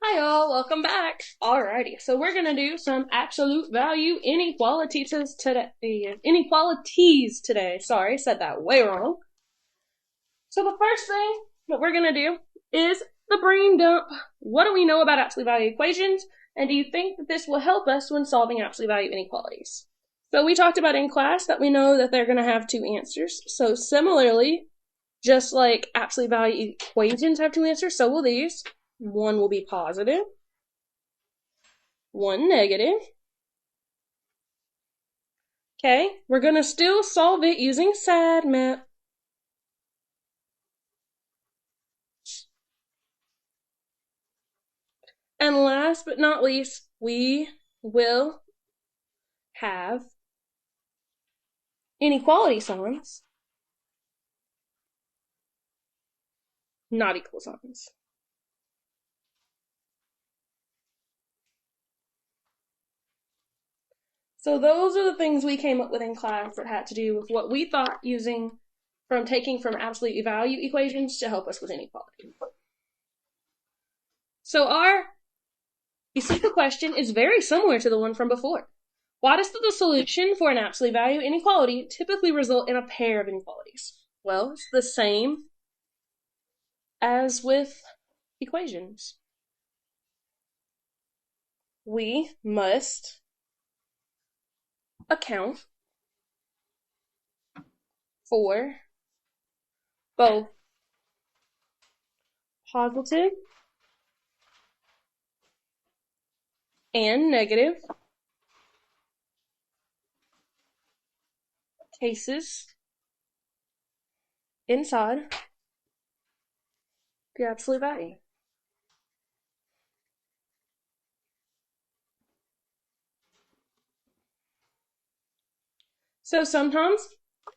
Hi all, welcome back. Alrighty, so we're gonna do some absolute value inequalities today. Sorry, said that way wrong. So the first thing that we're gonna do is the brain dump. What do we know about absolute value equations? And do you think that this will help us when solving absolute value inequalities? So we talked about in class that we know that they're gonna have two answers. So similarly, just like absolute value equations have two answers, so will these. One will be positive, one negative. Okay, we're going to still solve it using SADMAP. And last but not least, we will have inequality signs, not equal signs. So those are the things we came up with in class that had to do with what we thought taking from absolute value equations to help us with inequality. So our essential question is very similar to the one from before. Why does the solution for an absolute value inequality typically result in a pair of inequalities? Well, it's the same as with equations. We must account for both positive and negative cases inside the absolute value. So sometimes,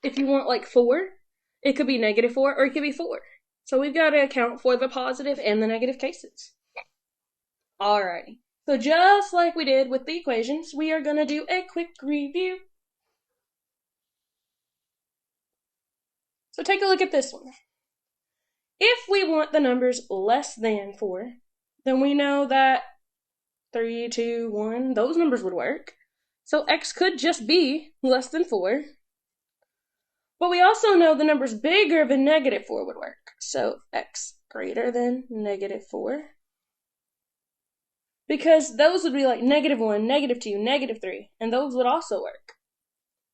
if you want like 4, it could be -4 or it could be 4. So we've got to account for the positive and the negative cases. Alrighty. So just like we did with the equations, we are going to do a quick review. So take a look at this one. If we want the numbers less than 4, then we know that 3, 2, 1, those numbers would work. So x could just be less than 4. But we also know the numbers bigger than -4 would work. So x greater than -4. Because those would be like -1, -2, -3, and those would also work.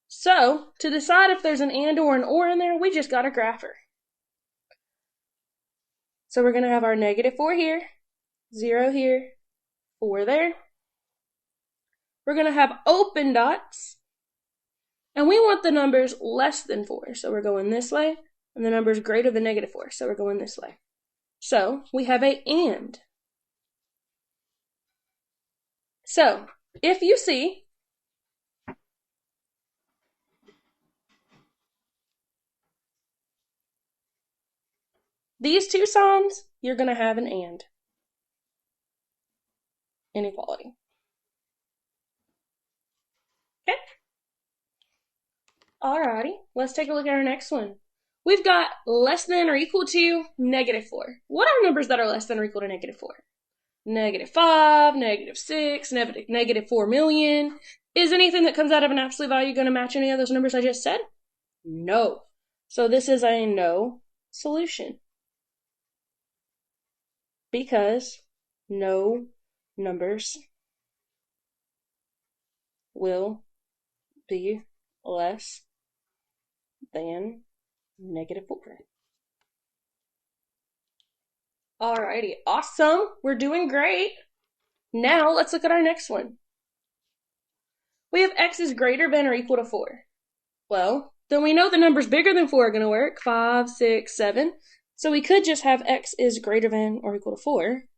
So, to decide if there's an and or an or in there, we just got a grapher. So we're going to have our -4 here, 0 here, 4 there. We're going to have open dots, and we want the numbers less than 4, so we're going this way, and the numbers greater than -4, so we're going this way. So we have a and. So if you see these two signs, you're going to have an and inequality. Okay? Alrighty, let's take a look at our next one. We've got less than or equal to -4. What are numbers that are less than or equal to -4? -5, -6, -4 million. Is anything that comes out of an absolute value going to match any of those numbers I just said? No. So this is a no solution. Because no numbers will be less than -4. Alrighty, awesome. We're doing great. Now let's look at our next one. We have x is greater than or equal to 4. Well, then we know the numbers bigger than 4 are going to work, 5, 6, 7. So we could just have x is greater than or equal to 4.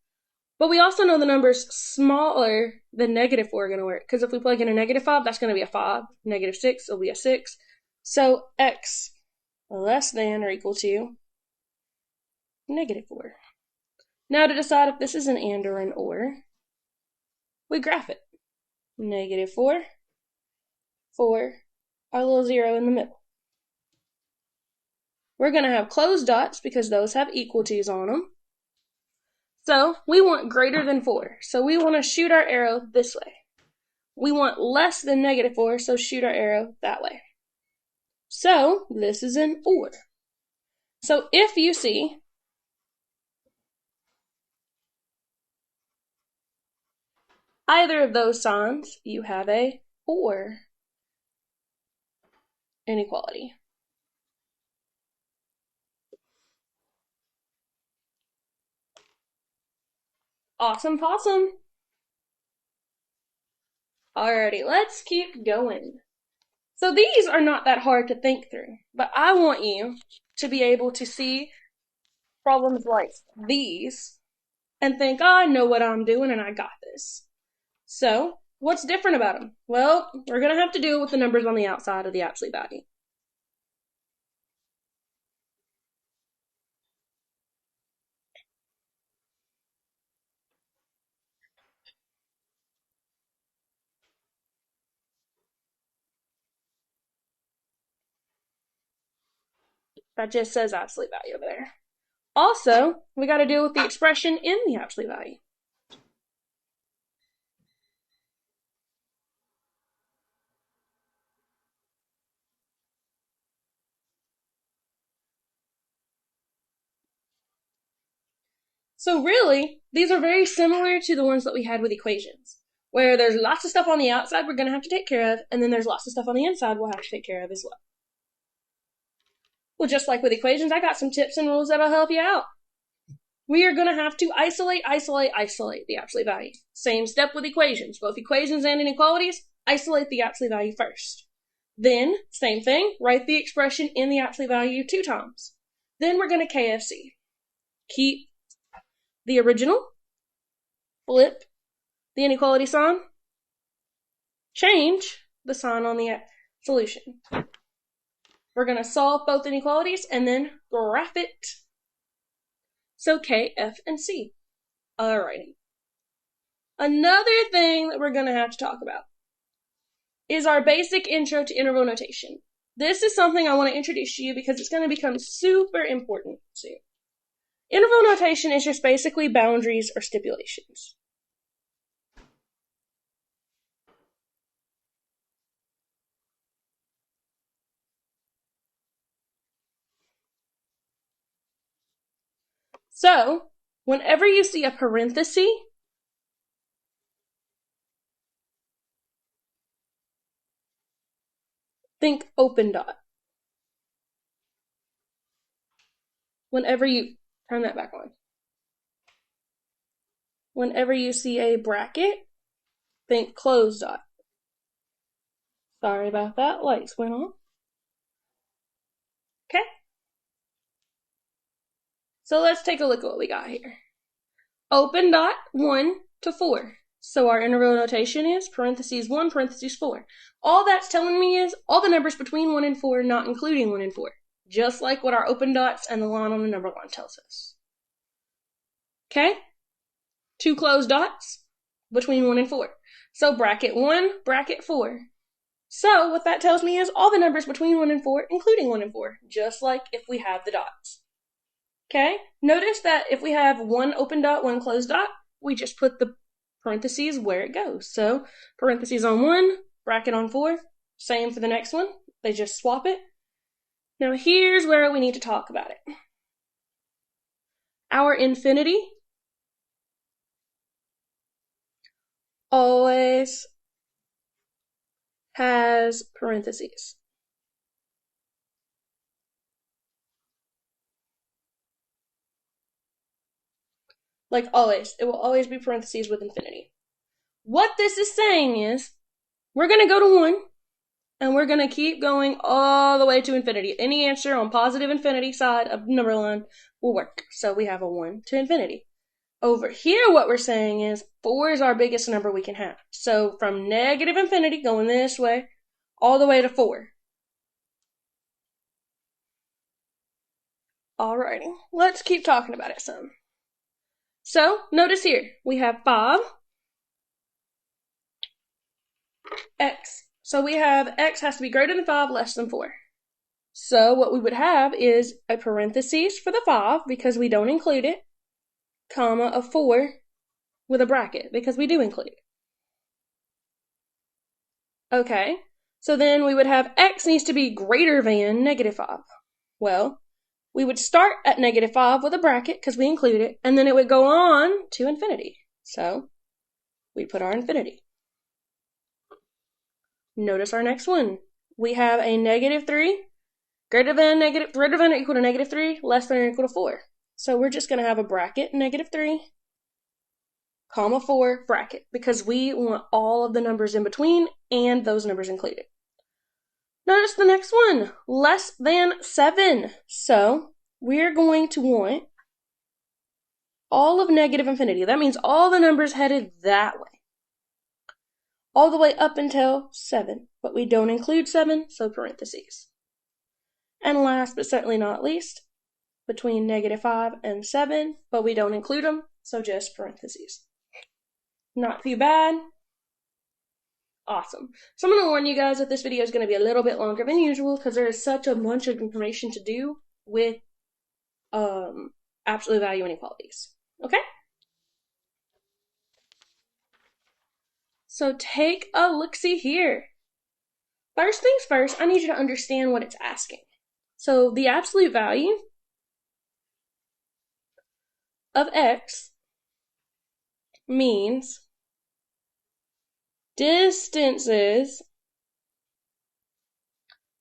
But we also know the numbers smaller than -4 are going to work. Because if we plug in a -5, that's going to be a 5. -6 will be a 6. So x less than or equal to -4. Now to decide if this is an and or an or, we graph it. -4, 4, our little 0 in the middle. We're going to have closed dots because those have equal to's on them. So we want greater than 4. So we want to shoot our arrow this way. We want less than -4, so shoot our arrow that way. So this is an OR. So if you see either of those signs, you have a OR inequality. Awesome possum. Alrighty, let's keep going. So these are not that hard to think through, but I want you to be able to see problems like these and think, oh, I know what I'm doing and I got this. So what's different about them? Well, we're going to have to deal with the numbers on the outside of the absolute value. That just says absolute value over there. Also, we got to deal with the expression in the absolute value. So really, these are very similar to the ones that we had with equations, where there's lots of stuff on the outside we're going to have to take care of, and then there's lots of stuff on the inside we'll have to take care of as well. Well, just like with equations, I got some tips and rules that'll help you out. We are going to have to isolate the absolute value. Same step with equations. Both equations and inequalities, isolate the absolute value first. Then, same thing, write the expression in the absolute value 2 times. Then we're going to KFC. Keep the original, flip the inequality sign, change the sign on the solution. We're going to solve both inequalities and then graph it. So K, F, and C. Alrighty. Another thing that we're going to have to talk about is our basic intro to interval notation. This is something I want to introduce to you because it's going to become super important soon. Interval notation is just basically boundaries or stipulations. So, whenever you see a parenthesis, think open dot. Whenever you turn that back on. Whenever you see a bracket, think closed dot. Sorry about that, lights went on. Okay? So let's take a look at what we got here. Open dot 1 to 4. So our interval notation is parentheses 1, parentheses 4. All that's telling me is all the numbers between 1 and 4, not including 1 and 4. Just like what our open dots and the line on the number line tells us. Okay? 2 closed dots between 1 and 4. So bracket 1, bracket 4. So what that tells me is all the numbers between 1 and 4, including 1 and 4, just like if we have the dots. Okay? Notice that if we have 1 open dot, 1 closed dot, we just put the parentheses where it goes. So parentheses on 1, bracket on 4. Same for the next one. They just swap it. Now here's where we need to talk about it. Our infinity always has parentheses. Like always. It will always be parentheses with infinity. What this is saying is, we're going to go to 1, and we're going to keep going all the way to infinity. Any answer on positive infinity side of the number line will work. So we have a 1 to infinity. Over here, what we're saying is 4 is our biggest number we can have. So from negative infinity, going this way, all the way to 4. Alrighty, let's keep talking about it some. So notice here, we have 5, x. So we have x has to be greater than 5, less than 4. So what we would have is a parentheses for the 5 because we don't include it. comma, a 4 with a bracket, because we do include it. Okay, so then we would have x needs to be greater than -5. Well, we would start at -5 with a bracket, because we include it, and then it would go on to infinity. So we put our infinity. Notice our next one. We have a -3 greater than or equal to -3, less than or equal to 4. So we're just going to have a bracket, -3, comma 4, bracket, because we want all of the numbers in between and those numbers included. Notice the next one, less than 7. So we're going to want all of negative infinity. That means all the numbers headed that way, all the way up until 7. But we don't include 7, so parentheses. And last but certainly not least, between -5 and 7, but we don't include them, so just parentheses. Not too bad. Awesome. So I'm going to warn you guys that this video is going to be a little bit longer than usual because there is such a bunch of information to do with absolute value inequalities. Okay? So take a look-see here. First things first, I need you to understand what it's asking. So the absolute value of x means distances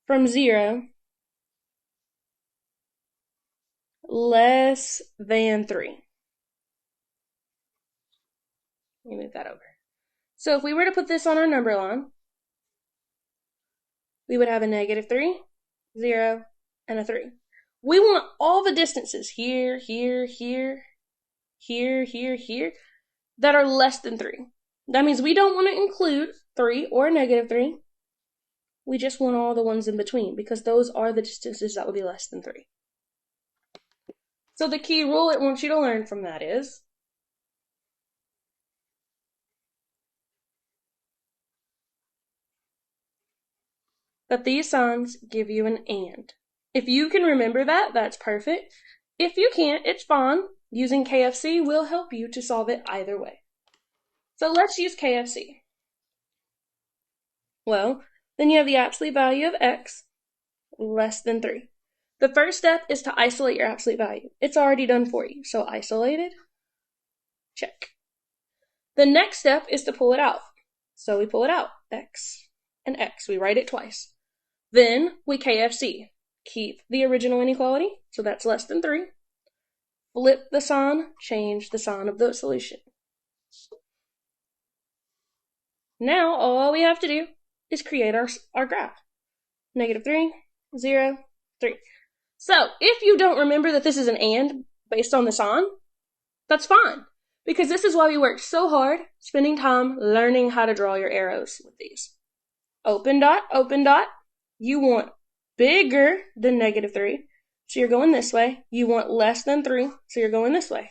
from 0 less than 3. Let me move that over. So if we were to put this on our number line, we would have a -3, 0, and a 3. We want all the distances here, here, here, here, here, here, that are less than 3. That means we don't want to include 3 or -3. We just want all the ones in between because those are the distances that would be less than 3. So the key rule it wants you to learn from that is that these signs give you an and. If you can remember that, that's perfect. If you can't, it's fine. Using KFC will help you to solve it either way. So let's use KFC. Well, then you have the absolute value of x less than 3. The first step is to isolate your absolute value. It's already done for you. So isolated, check. The next step is to pull it out. So we pull it out, x and x. We write it twice. Then we KFC. Keep the original inequality, so that's less than 3. Flip the sign, change the sign of the solution. Now all we have to do is create our graph. -3, 0, 3. So if you don't remember that this is an and based on the sign, that's fine. Because this is why we worked so hard spending time learning how to draw your arrows with these. Open dot, open dot. You want bigger than -3, so you're going this way. You want less than 3, so you're going this way.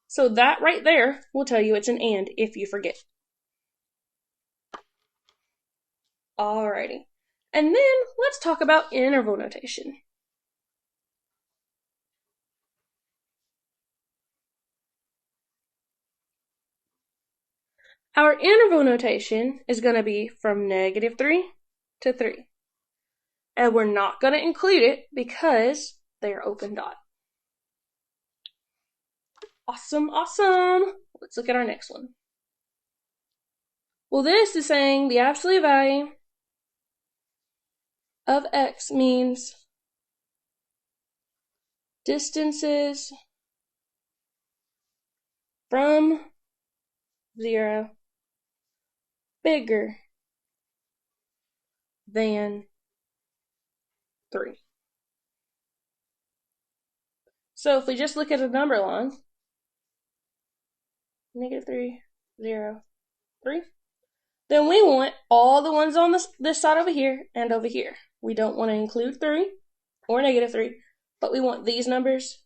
So that right there will tell you it's an and if you forget. Alrighty. And then let's talk about interval notation. Our interval notation is going to be from -3 to 3. And we're not going to include it because they're open dot. Awesome, awesome. Let's look at our next one. Well, this is saying the absolute value of x means distances from 0 bigger than 3. So if we just look at the number line, -3, 0, 3, then we want all the ones on this side over here and over here. We don't want to include 3 or -3, but we want these numbers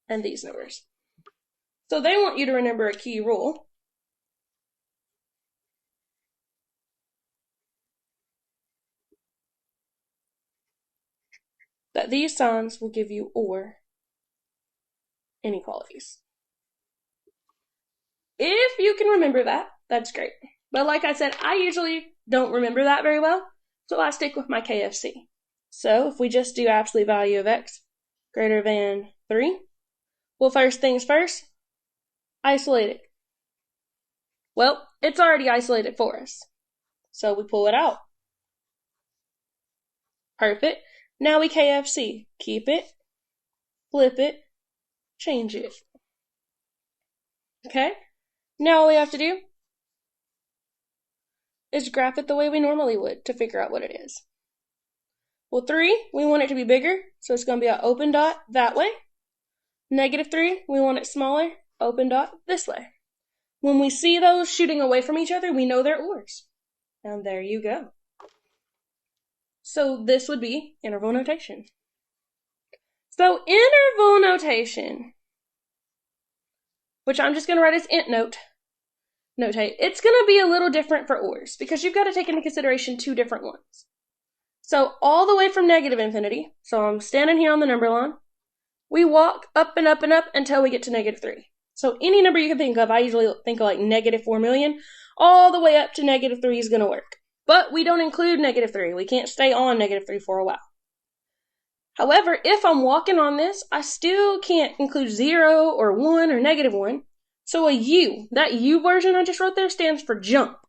and these numbers. So they want you to remember a key rule. That these signs will give you or inequalities. If you can remember that, that's great. But like I said, I usually don't remember that very well, so I stick with my KFC. So if we just do absolute value of x greater than 3, well, first things first, isolate it. Well, it's already isolated for us, so we pull it out. Perfect. Now we KFC. Keep it, flip it, change it. Okay? Now all we have to do is graph it the way we normally would to figure out what it is. Well, 3, we want it to be bigger, so it's going to be an open dot that way. -3, we want it smaller, open dot this way. When we see those shooting away from each other, we know they're ORs. And there you go. So this would be interval notation. So interval notation, which I'm just going to write as int notate, it's going to be a little different for ORs because you've got to take into consideration 2 different ones. So all the way from -infinity, so I'm standing here on the number line, we walk up and up and up until we get to -3. So any number you can think of, I usually think of like -4 million, all the way up to -3 is going to work. But we don't include -3. We can't stay on -3 for a while. However, if I'm walking on this, I still can't include 0 or 1 or -1. So a U, that U version I just wrote there stands for jump.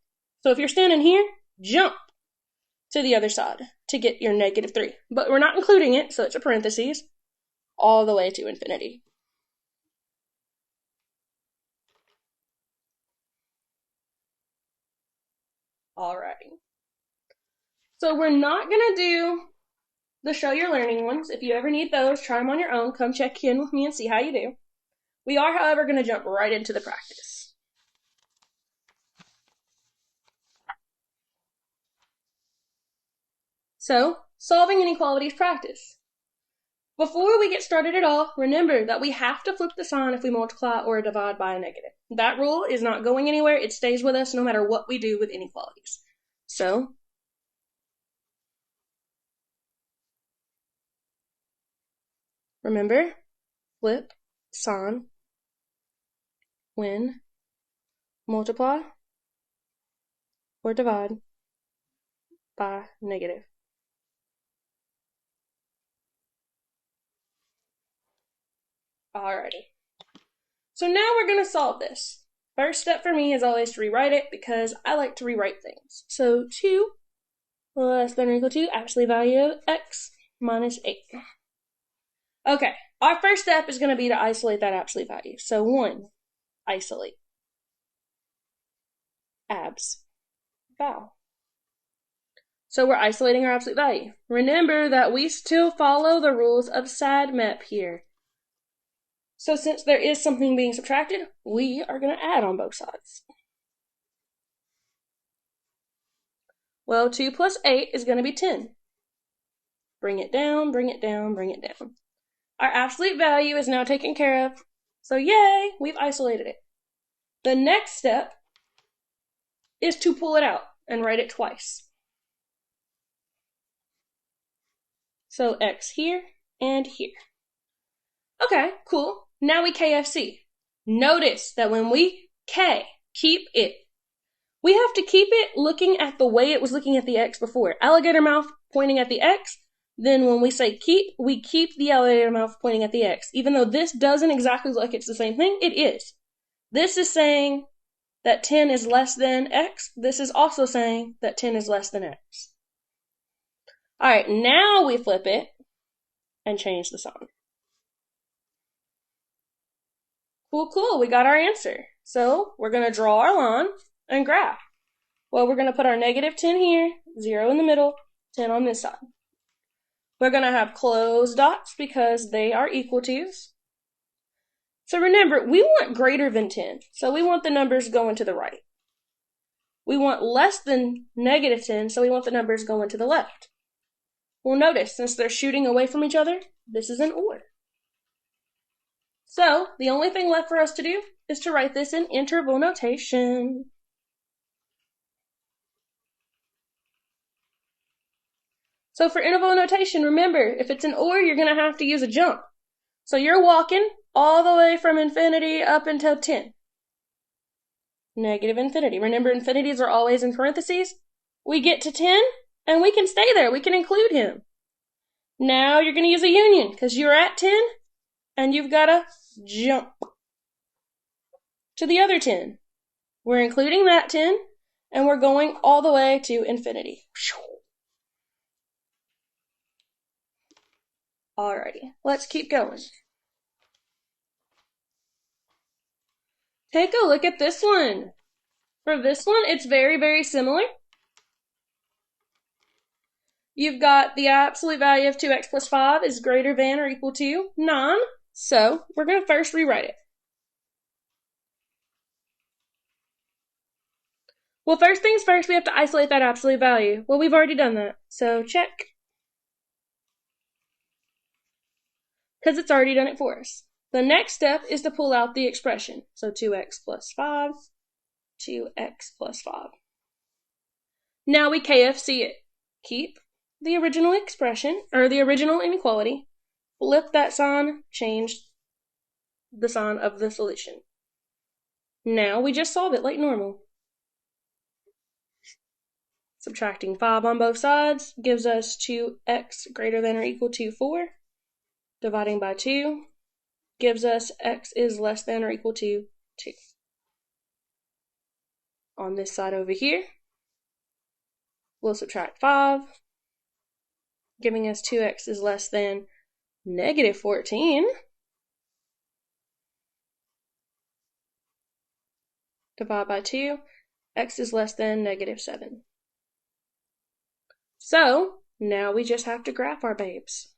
So if you're standing here, jump to the other side to get your -3. But we're not including it, so it's a parentheses, all the way to infinity. Alrighty. So we're not going to do the show your learning ones. If you ever need those, try them on your own. Come check in with me and see how you do. We are, however, going to jump right into the practice. So, solving inequalities practice. Before we get started at all, remember that we have to flip the sign if we multiply or divide by a negative. That rule is not going anywhere. It stays with us no matter what we do with inequalities. So, remember, flip sign when multiply or divide by negative. Alrighty. So now we're going to solve this. First step for me is always to rewrite it because I like to rewrite things. So 2 less than or equal to absolute value of x minus 8. Okay, our first step is going to be to isolate that absolute value. So 1, isolate. Abs. Val. So we're isolating our absolute value. Remember that we still follow the rules of SADMEP here. So since there is something being subtracted, we are going to add on both sides. Well, 2 plus 8 is going to be 10. Bring it down, bring it down, bring it down. Our absolute value is now taken care of. So yay, we've isolated it. The next step is to pull it out and write it twice. So x here and here. Okay, cool. Now we KFC. Notice that when we K, keep it, we have to keep it looking at the way it was looking at the X before. Alligator mouth pointing at the X. Then when we say keep, we keep the alligator mouth pointing at the X. Even though this doesn't exactly look like it's the same thing, it is. This is saying that 10 is less than X. This is also saying that 10 is less than X. Alright, now we flip it and change the sign. Cool, we got our answer. So we're going to draw our line and graph. Well, we're going to put our -10 here, 0 in the middle, 10 on this side. We're going to have closed dots because they are equal to's. So remember, we want greater than 10, so we want the numbers going to the right. We want less than -10, so we want the numbers going to the left. Well, notice, since they're shooting away from each other, this is an OR. So, the only thing left for us to do is to write this in interval notation. So for interval notation, remember, if it's an OR, you're going to have to use a jump. So you're walking all the way from infinity up until 10. negative infinity. Remember, infinities are always in parentheses. We get to 10, and we can stay there. We can include him. Now you're going to use a union, because you're at 10, and you've got to jump to the other 10. We're including that 10, and we're going all the way to infinity. Alrighty, let's keep going. Take a look at this one. For this one, it's very, very similar. You've got the absolute value of 2x plus 5 is greater than or equal to 9. So we're going to first rewrite it. Well, first things first, we have to isolate that absolute value. Well, we've already done that, so check. Because it's already done it for us. The next step is to pull out the expression. So 2x plus 5, 2x plus 5. Now we KFC it. Keep the original expression, or the original inequality, flip that sign, change the sign of the solution. Now we just solve it like normal. Subtracting 5 on both sides gives us 2x greater than or equal to 4. Dividing by 2 gives us x is less than or equal to 2. On this side over here, we'll subtract 5, giving us 2x is less than negative 14. Divide by 2, x is less than negative 7. So, now we just have to graph our babes.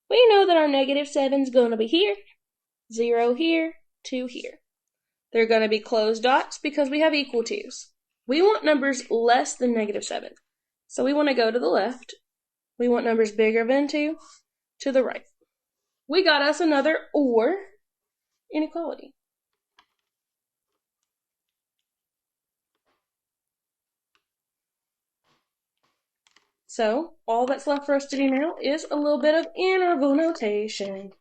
We know that our negative 7 is going to be here, 0 here, 2 here. They're going to be closed dots because we have equal to's. We want numbers less than negative 7. So we want to go to the left. We want numbers bigger than 2 to the right. We got us another OR inequality. So all that's left for us to do now is a little bit of interval notation.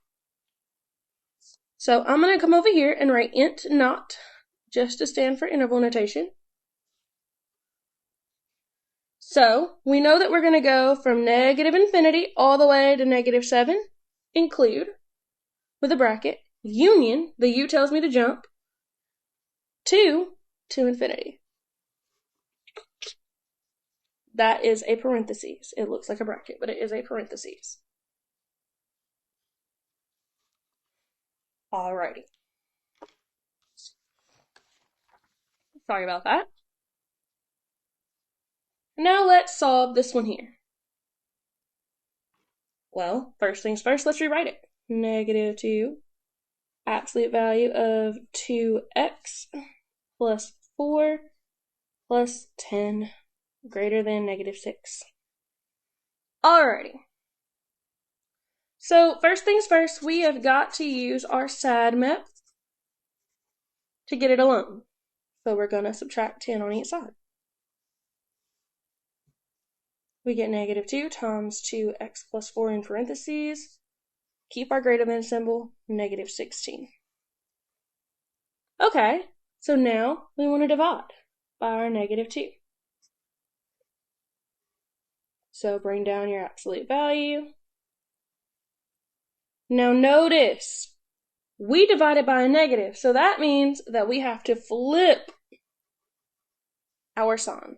So I'm going to come over here and write int not, just to stand for interval notation. So we know that we're going to go from negative infinity all the way to negative 7, include, with a bracket, union, the U tells me to jump, to infinity. That is a parentheses. It looks like a bracket, but it is a parentheses. Alrighty. Sorry about that. Now let's solve this one here. Well, first things first, let's rewrite it. Negative 2, absolute value of 2x plus 4 plus 10 greater than negative 6. Alrighty. So first things first, we have got to use our SAD map to get it alone. So we're going to subtract 10 on each side. We get negative 2 times 2x plus 4 in parentheses. Keep our greater than symbol, negative 16. Okay, so now we want to divide by our negative 2. So bring down your absolute value. Now notice, we divided by a negative, so that means that we have to flip our sign.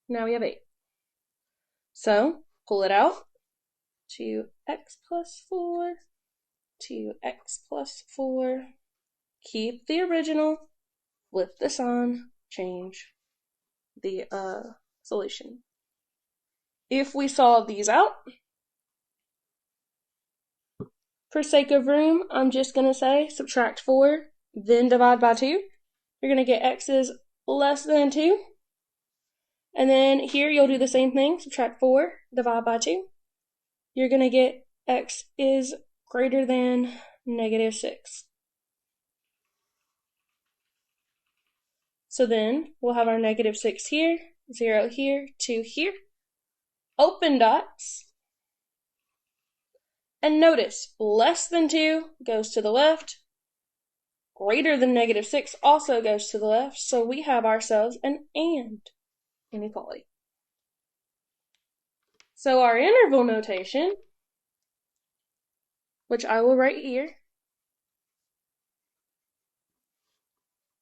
Now we have 8. So, pull it out. 2x plus 4, 2x plus 4. Keep the original, flip the sign, change the solution. If we solve these out, for sake of room, I'm just going to say subtract 4, then divide by 2. You're going to get x is less than 2. And then here you'll do the same thing, subtract 4, divide by 2. You're going to get x is greater than negative 6. So then we'll have our negative 6 here, 0 here, 2 here. Open dots. And notice, less than 2 goes to the left, greater than negative 6 also goes to the left, so we have ourselves an and inequality. So our interval notation, which I will write here,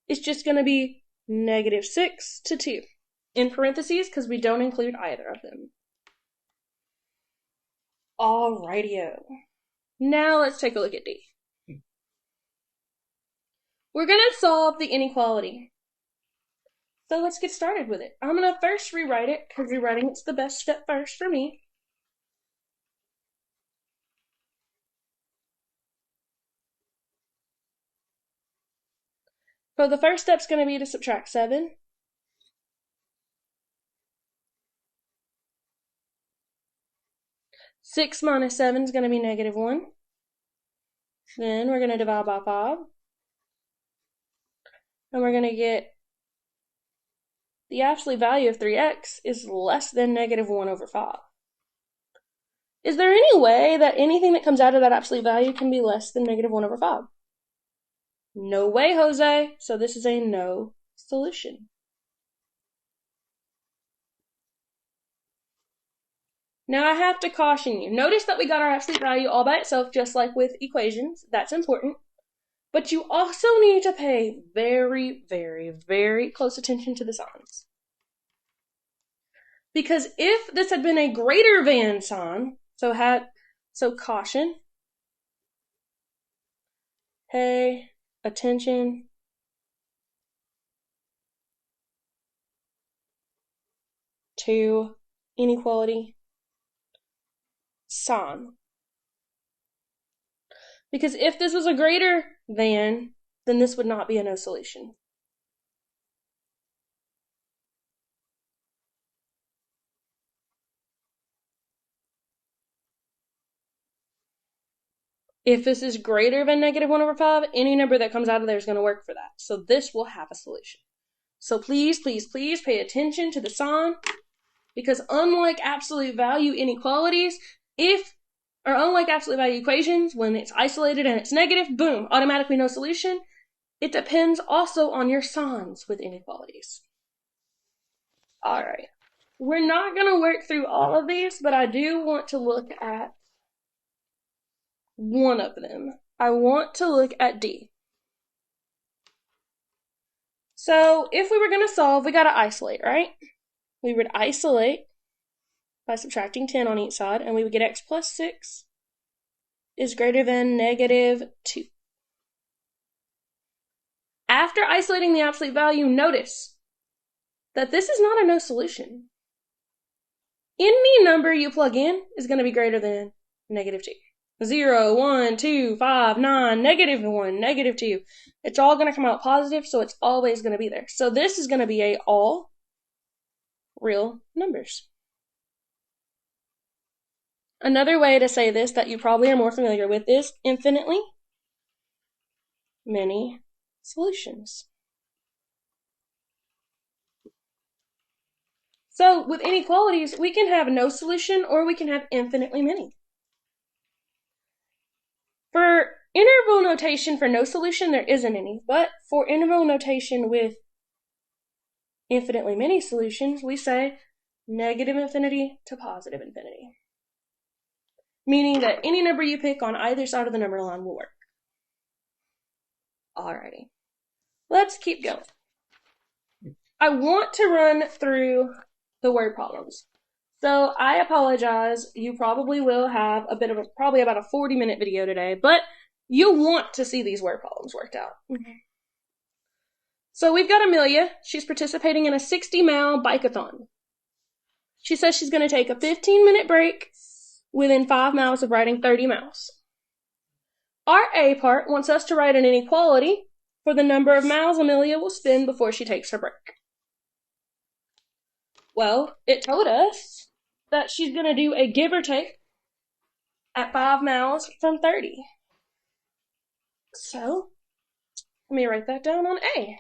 is just going to be negative 6 to 2. In parentheses, because we don't include either of them. Alrighty-o. Now let's take a look at D. We're going to solve the inequality. So let's get started with it. I'm going to first rewrite it, because rewriting it's the best step first for me. So the first step's going to be to subtract 7. Six minus 7 is going to be negative 1. Then we're going to divide by 5. And we're going to get the absolute value of 3x is less than negative 1 over 5. Is there any way that anything that comes out of that absolute value can be less than negative 1 over 5? No way, Jose. So this is a no solution. Now I have to caution you. Notice that we got our absolute value all by itself, just like with equations. That's important. But you also need to pay very, very, very close attention to the signs. Because if this had been a greater than sign, so caution, pay attention to inequality sign. Because if this was a greater than, then this would not be a no solution. If this is greater than negative 1 over 5, any number that comes out of there is going to work for that. So this will have a solution. So please, please, please pay attention to the sign, because unlike absolute value inequalities, unlike absolute value equations, when it's isolated and it's negative, boom, automatically no solution. It depends also on your signs with inequalities. All right. We're not going to work through all of these, but I do want to look at one of them. I want to look at D. So if we were going to solve, we got to isolate, right? We would isolate by subtracting 10 on each side, and we would get x plus 6 is greater than negative 2. After isolating the absolute value, notice that this is not a no solution. Any number you plug in is going to be greater than negative 2. 0, 1, 2, 5, 9, negative 1, negative 2. It's all going to come out positive, so it's always going to be there. So this is going to be a all real numbers. Another way to say this that you probably are more familiar with is infinitely many solutions. So with inequalities, we can have no solution or we can have infinitely many. For interval notation for no solution, there isn't any, but for interval notation with infinitely many solutions, we say negative infinity to positive infinity. Meaning that any number you pick on either side of the number line will work. Alrighty. Let's keep going. I want to run through the word problems. So I apologize. You probably will have probably about a 40-minute video today, but you'll want to see these word problems worked out. So we've got Amelia. She's participating in a 60-mile bike-a-thon. She says she's going to take a 15-minute break within 5 miles of riding 30 miles. Our A part wants us to write an inequality for the number of miles Amelia will spend before she takes her break. Well, it told us that she's going to do a give or take at 5 miles from 30. So, let me write that down on A.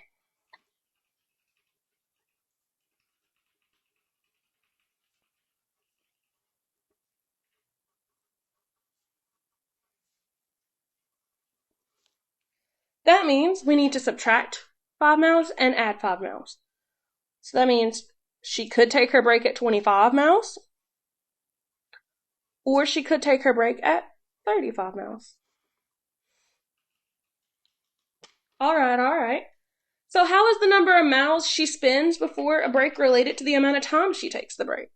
That means we need to subtract 5 miles and add 5 miles. So that means she could take her break at 25 miles, or she could take her break at 35 miles. All right. So how is the number of miles she spends before a break related to the amount of time she takes the break?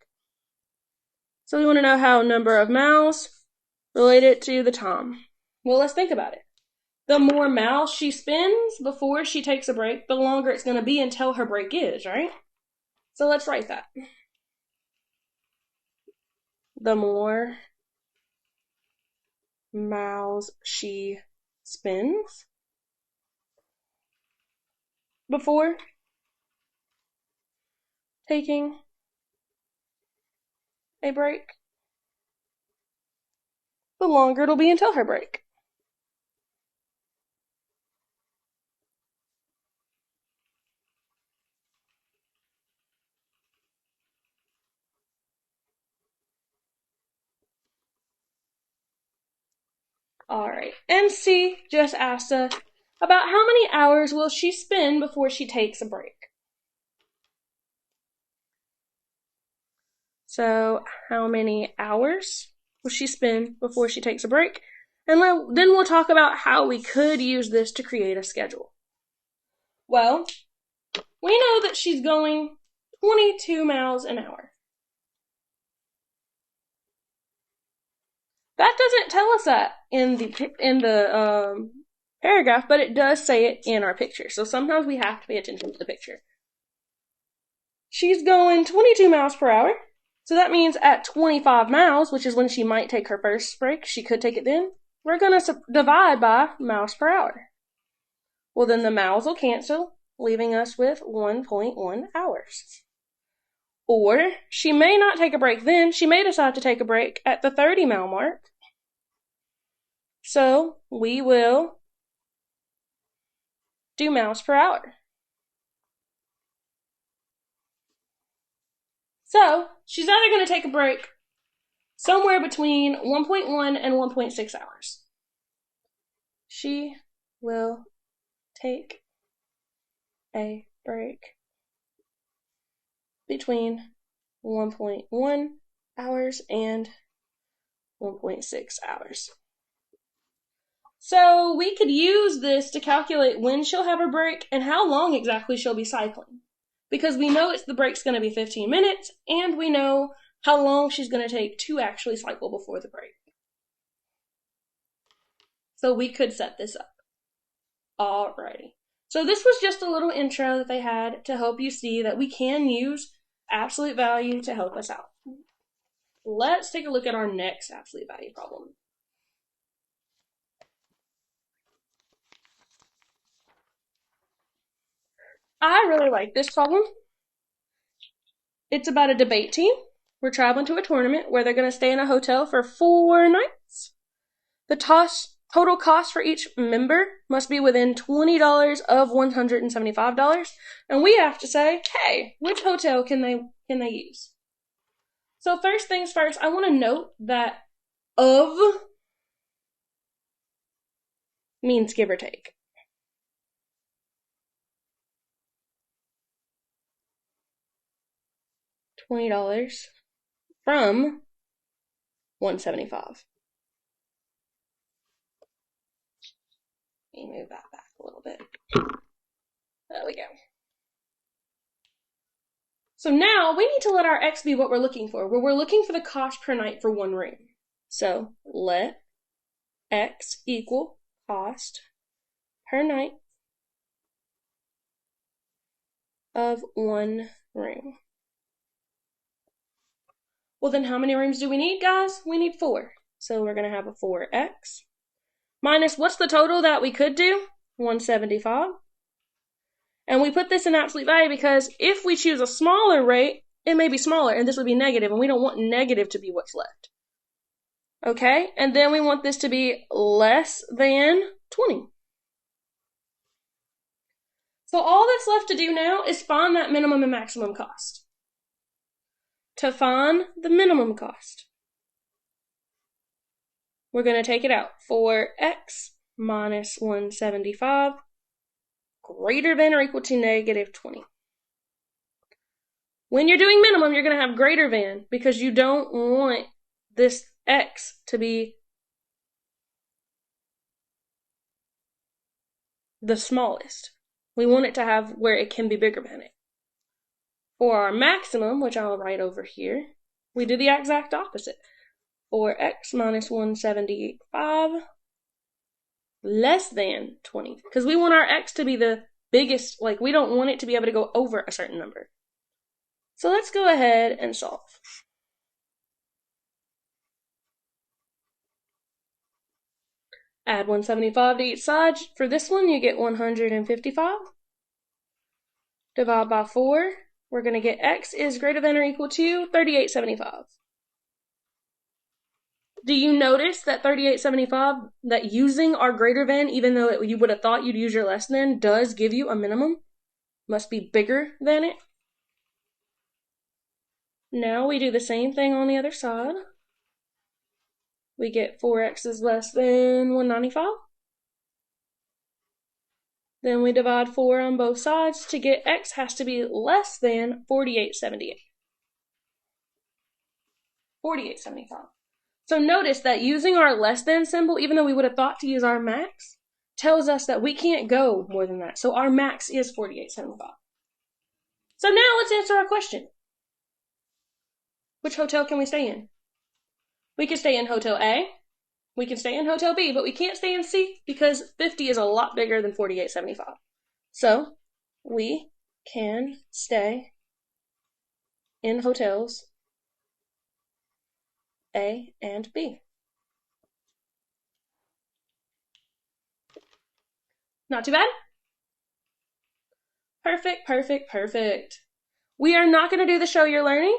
So we want to know how number of miles related to the time. Well, let's think about it. The more miles she spends before she takes a break, the longer it's going to be until her break is, right? So let's write that. The more miles she spends before taking a break, the longer it'll be until her break. Alright, and C just asked us about how many hours will she spend before she takes a break. So, how many hours will she spend before she takes a break? And then we'll talk about how we could use this to create a schedule. Well, we know that she's going 22 miles an hour. That doesn't tell us that in the paragraph, but it does say it in our picture. So sometimes we have to pay attention to the picture. She's going 22 miles per hour. So that means at 25 miles, which is when she might take her first break, she could take it then, we're going to divide by miles per hour. Well, then the miles will cancel, leaving us with 1.1 hours. Or she may not take a break then. She may decide to take a break at the 30-mile mark. So we will do miles per hour. So she's either going to take a break somewhere between 1.1 and 1.6 hours. She will take a break between 1.1 hours and 1.6 hours. So we could use this to calculate when she'll have her break and how long exactly she'll be cycling. Because we know the break's going to be 15 minutes, and we know how long she's going to take to actually cycle before the break. So we could set this up. Alrighty. So this was just a little intro that they had to help you see that we can use absolute value to help us out. Let's take a look at our next absolute value problem. I really like this problem. It's about a debate team. We're traveling to a tournament where they're going to stay in a hotel for 4 nights. The total cost for each member must be within $20 of $175, and we have to say, hey, which hotel can they use? So first things first, I want to note that of means give or take. $20 from $175. Let me move that back a little bit. There we go. So now we need to let our X be what we're looking for. Well, we're looking for the cost per night for one room. So let X equal cost per night of one room. Well, then how many rooms do we need, guys? We need 4. So we're going to have a 4x minus, what's the total that we could do? 175. And we put this in absolute value because if we choose a smaller rate, it may be smaller, and this would be negative, and we don't want negative to be what's left. Okay, and then we want this to be less than 20. So all that's left to do now is find that minimum and maximum cost. To find the minimum cost, we're going to take it out. 4x minus 175 greater than or equal to negative 20. When you're doing minimum, you're going to have greater than because you don't want this x to be the smallest. We want it to have where it can be bigger than it. For our maximum, which I'll write over here, we do the exact opposite. For x minus 175 less than 20. Because we want our x to be the biggest, like we don't want it to be able to go over a certain number. So let's go ahead and solve. Add 175 to each side. For this one, you get 155. Divide by 4. We're going to get x is greater than or equal to 3875. Do you notice that 3875, that using our greater than, even though you would have thought you'd use your less than, does give you a minimum? Must be bigger than it. Now we do the same thing on the other side. We get 4x is less than 195. Then we divide 4 on both sides to get x has to be less than 4878. 4875. So notice that using our less than symbol, even though we would have thought to use our max, tells us that we can't go more than that. So our max is 4875. So now let's answer our question. Which hotel can we stay in? We can stay in Hotel A. We can stay in Hotel B, but we can't stay in C because 50 is a lot bigger than 4875. So we can stay in hotels A and B. Not too bad? Perfect, perfect, perfect. We are not going to do the show you're learning.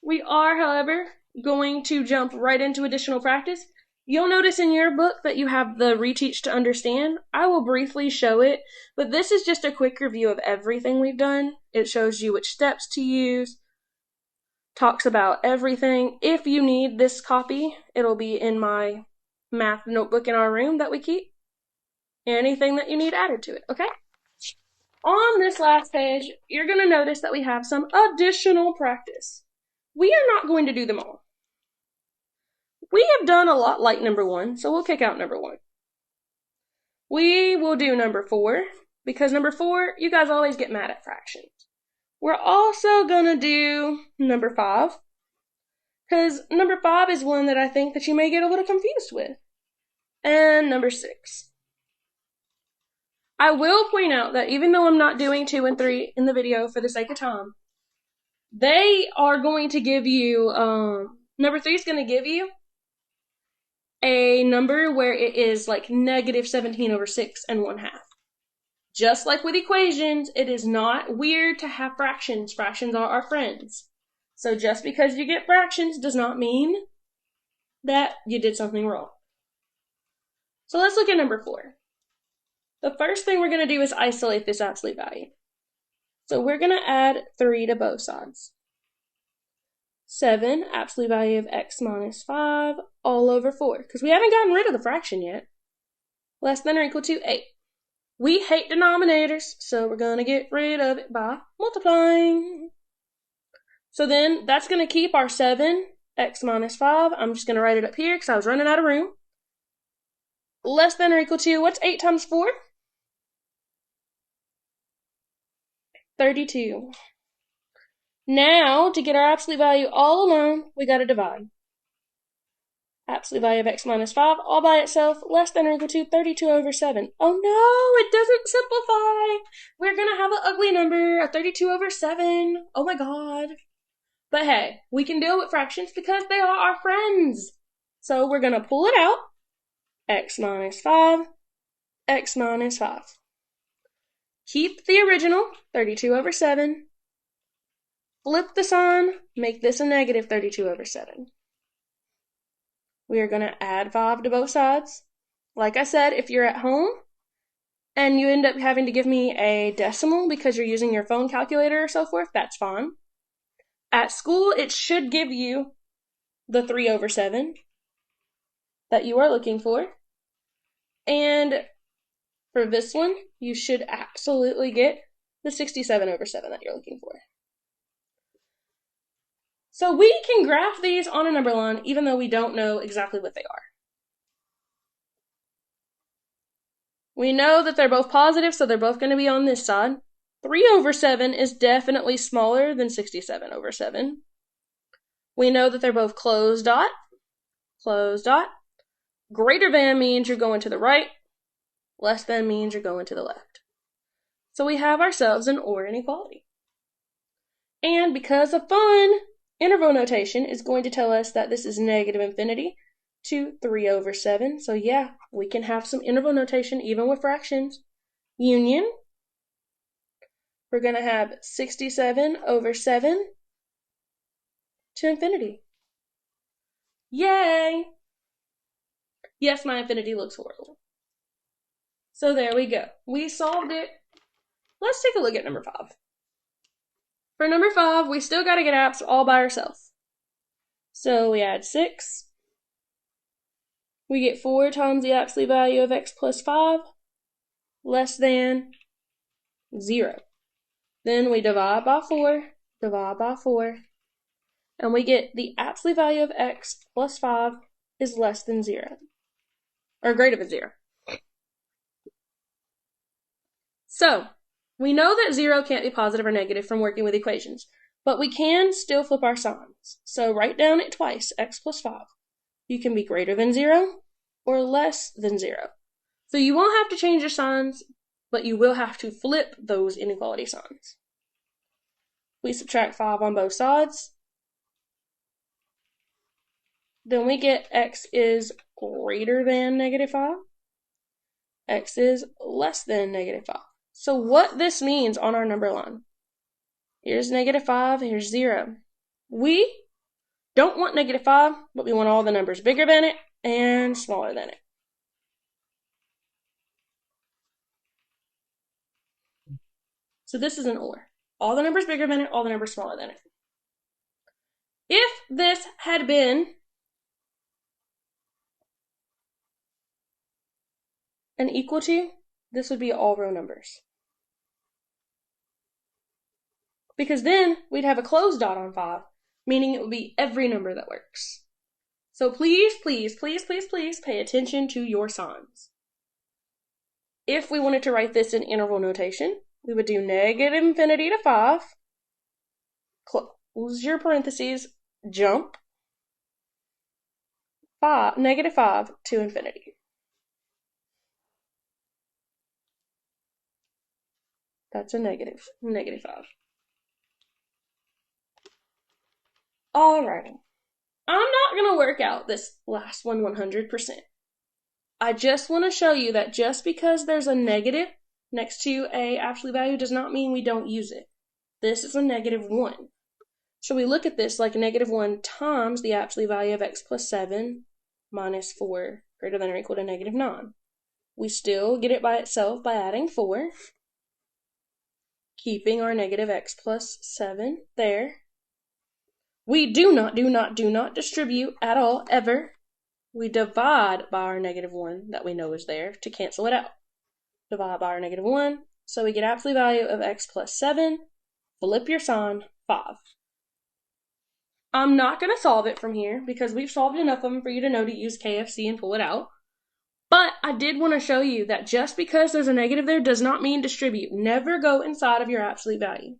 We are, however, going to jump right into additional practice. You'll notice in your book that you have the reteach to understand. I will briefly show it, but this is just a quick review of everything we've done. It shows you which steps to use, talks about everything. If you need this copy, it'll be in my math notebook in our room that we keep. Anything that you need added to it, okay? On this last page, you're going to notice that we have some additional practice. We are not going to do them all. We have done a lot like number 1, so we'll kick out number 1. We will do number 4, because number 4, you guys always get mad at fractions. We're also going to do number 5, because number 5 is one that I think that you may get a little confused with. And number 6. I will point out that even though I'm not doing 2 and 3 in the video for the sake of time, they are going to give you, number 3 is going to give you a number where it is like negative 17 over 6 and 1/2. Just like with equations, it is not weird to have fractions. Fractions are our friends. So just because you get fractions does not mean that you did something wrong. So let's look at number 4. The first thing we're going to do is isolate this absolute value. So we're going to add 3 to both sides. 7, absolute value of x minus 5, all over 4. Because we haven't gotten rid of the fraction yet. Less than or equal to 8. We hate denominators, so we're going to get rid of it by multiplying. So then that's going to keep our 7, x minus 5. I'm just going to write it up here because I was running out of room. Less than or equal to, what's 8 times 4? 32. Now, to get our absolute value all alone, we got to divide. Absolute value of x minus 5 all by itself, less than or equal to 32 over 7. Oh no, it doesn't simplify. We're going to have an ugly number, a 32 over 7. Oh my god. But hey, we can deal with fractions because they are our friends. So we're going to pull it out. X minus 5, x minus 5. Keep the original, 32 over 7. Flip the sign, make this a negative 32 over 7. We are going to add 5 to both sides. Like I said, if you're at home and you end up having to give me a decimal because you're using your phone calculator or so forth, that's fine. At school, it should give you the 3 over 7 that you are looking for. And for this one, you should absolutely get the 67/7 that you're looking for. So we can graph these on a number line even though we don't know exactly what they are. We know that they're both positive, so they're both going to be on this side. 3/7 is definitely smaller than 67/7. We know that they're both closed dot. Closed dot. Greater than means you're going to the right. Less than means you're going to the left. So we have ourselves an OR inequality. And because of fun, interval notation is going to tell us that this is negative infinity to 3/7. So yeah, we can have some interval notation even with fractions. Union, we're going to have 67/7 to infinity. Yay! Yes, my infinity looks horrible. So there we go. We solved it. Let's take a look at number 5. For number 5, we still got to get apps all by ourselves. So we add 6. We get 4 times the absolute value of x plus 5 less than 0. Then we divide by 4, and we get the absolute value of x plus 5 is less than 0, or greater than 0. So, we know that 0 can't be positive or negative from working with equations, but we can still flip our signs. So write down it twice, x plus 5. You can be greater than 0 or less than 0. So you won't have to change your signs, but you will have to flip those inequality signs. We subtract 5 on both sides. Then we get x is greater than negative 5. X is less than negative 5. So what this means on our number line, here's negative 5, here's 0. We don't want negative 5, but we want all the numbers bigger than it and smaller than it. So this is an OR. All the numbers bigger than it, all the numbers smaller than it. If this had been an equal to, this would be all row numbers. Because then we'd have a closed dot on 5, meaning it would be every number that works. So please, please, please, please, please pay attention to your signs. If we wanted to write this in interval notation, we would do negative infinity to 5, close your parentheses, jump, negative 5 to infinity. That's a negative 5. Alrighty. I'm not going to work out this last one 100%. I just want to show you that just because there's a negative next to a absolute value does not mean we don't use it. This is a negative 1. So we look at this like negative 1 times the absolute value of x plus 7 minus 4 greater than or equal to negative 9. We still get it by itself by adding 4, keeping our negative x plus 7 there. We do not distribute at all, ever. We divide by our negative 1 that we know is there to cancel it out. Divide by our negative 1, so we get absolute value of x plus 7, flip your sign, 5. I'm not going to solve it from here because we've solved enough of them for you to know to use KFC and pull it out. But I did want to show you that just because there's a negative there does not mean distribute. Never go inside of your absolute value.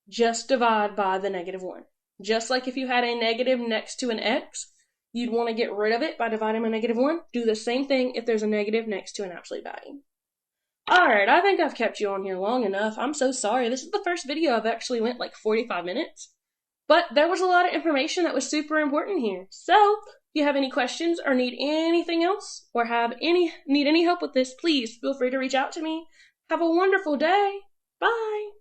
Just divide by the negative 1. Just like if you had a negative next to an x, you'd want to get rid of it by dividing by negative 1. Do the same thing if there's a negative next to an absolute value. Alright, I think I've kept you on here long enough. I'm so sorry. This is the first video I've actually went like 45 minutes. But there was a lot of information that was super important here. So, if you have any questions or need anything else, or need any help with this, please feel free to reach out to me. Have a wonderful day. Bye.